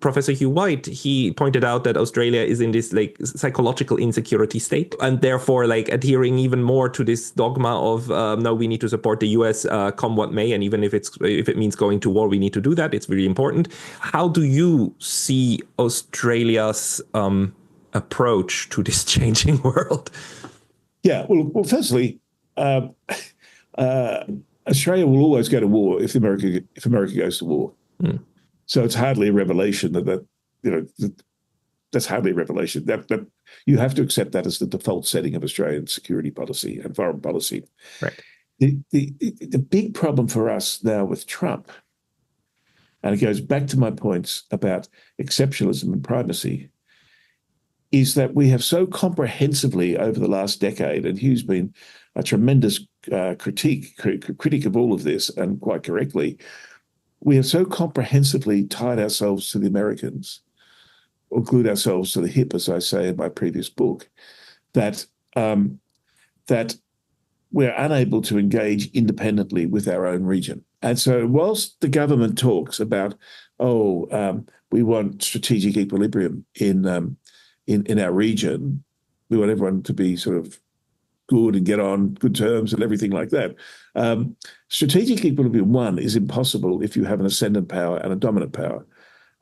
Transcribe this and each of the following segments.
Professor Hugh White, he pointed out that Australia is in this like psychological insecurity state, and therefore like adhering even more to this dogma of no, we need to support the US come what may, and even if it means going to war, we need to do that. It's really important. How do you see Australia's approach to this changing world? Yeah, well, firstly, Australia will always go to war if America goes to war. Mm. So it's hardly a revelation that's hardly a revelation. That you have to accept that as the default setting of Australian security policy and foreign policy. Right. The big problem for us now with Trump, and it goes back to my points about exceptionalism and primacy, is that we have so comprehensively over the last decade, and Hugh's been a tremendous critic of all of this, and quite correctly, we have so comprehensively tied ourselves to the Americans, or glued ourselves to the hip, as I say in my previous book, that that we're unable to engage independently with our own region. And so whilst the government talks about, we want strategic equilibrium in our region, we want everyone to be sort of good and get on good terms and everything like that. Strategic equilibrium, one, is impossible if you have an ascendant power and a dominant power,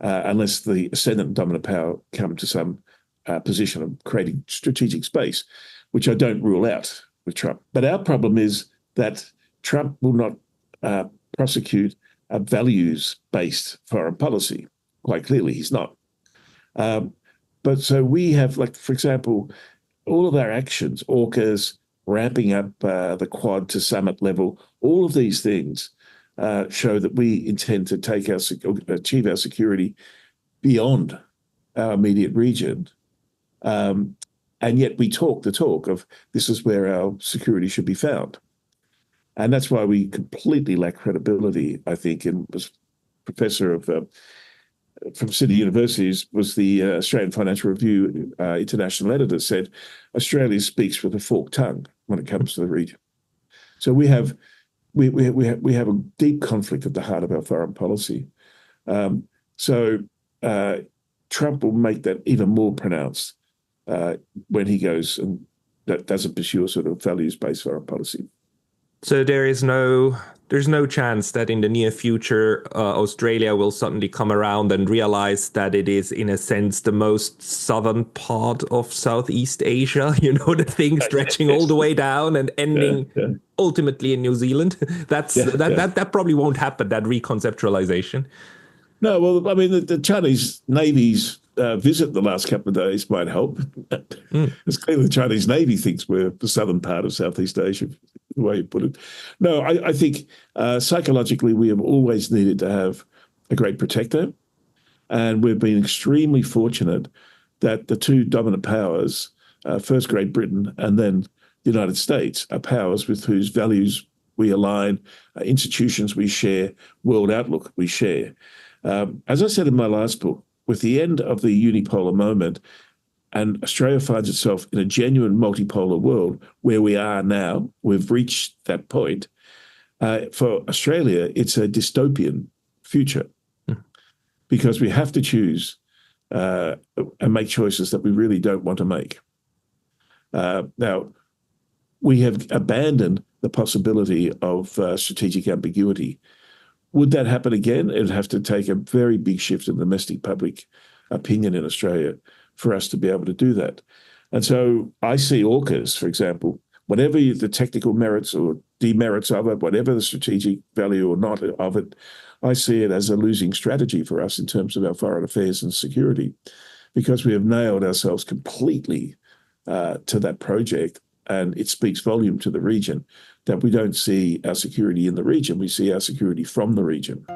unless the ascendant and dominant power come to some position of creating strategic space, which I don't rule out with Trump. But our problem is that Trump will not prosecute a values-based foreign policy. Quite clearly, he's not. But so we have, like, for example, all of our actions, AUKUS, ramping up the Quad to summit level, all of these things show that we intend to achieve our security beyond our immediate region. And yet we talk the talk of this is where our security should be found. And that's why we completely lack credibility, I think, and was professor of from Sydney University was the Australian Financial Review international editor, said Australia speaks with a forked tongue when it comes to the region. So we have a deep conflict at the heart of our foreign policy. So Trump will make that even more pronounced when he goes and that doesn't pursue a sort of values-based foreign policy. So there's no chance that in the near future, Australia will suddenly come around and realize that it is, in a sense, the most southern part of Southeast Asia, the thing stretching all the way down and ending ultimately in New Zealand. That probably won't happen, that reconceptualization. No, well, I mean, the Chinese Navy's visit the last couple of days might help. It's clear the Chinese Navy thinks we're the southern part of Southeast Asia, the way you put it. No, I think psychologically we have always needed to have a great protector, and we've been extremely fortunate that the two dominant powers, first Great Britain and then the United States, are powers with whose values we align, institutions we share, world outlook we share. As I said in my last book, with the end of the unipolar moment, and Australia finds itself in a genuine multipolar world where we are now, we've reached that point. For Australia, it's a dystopian future because we have to choose and make choices that we really don't want to make. Now, we have abandoned the possibility of strategic ambiguity. Would that happen again? It would have to take a very big shift in domestic public opinion in Australia for us to be able to do that. And so I see AUKUS, for example, whatever the technical merits or demerits of it, whatever the strategic value or not of it, I see it as a losing strategy for us in terms of our foreign affairs and security, because we have nailed ourselves completely to that project. And it speaks volume to the region that we don't see our security in the region, we see our security from the region.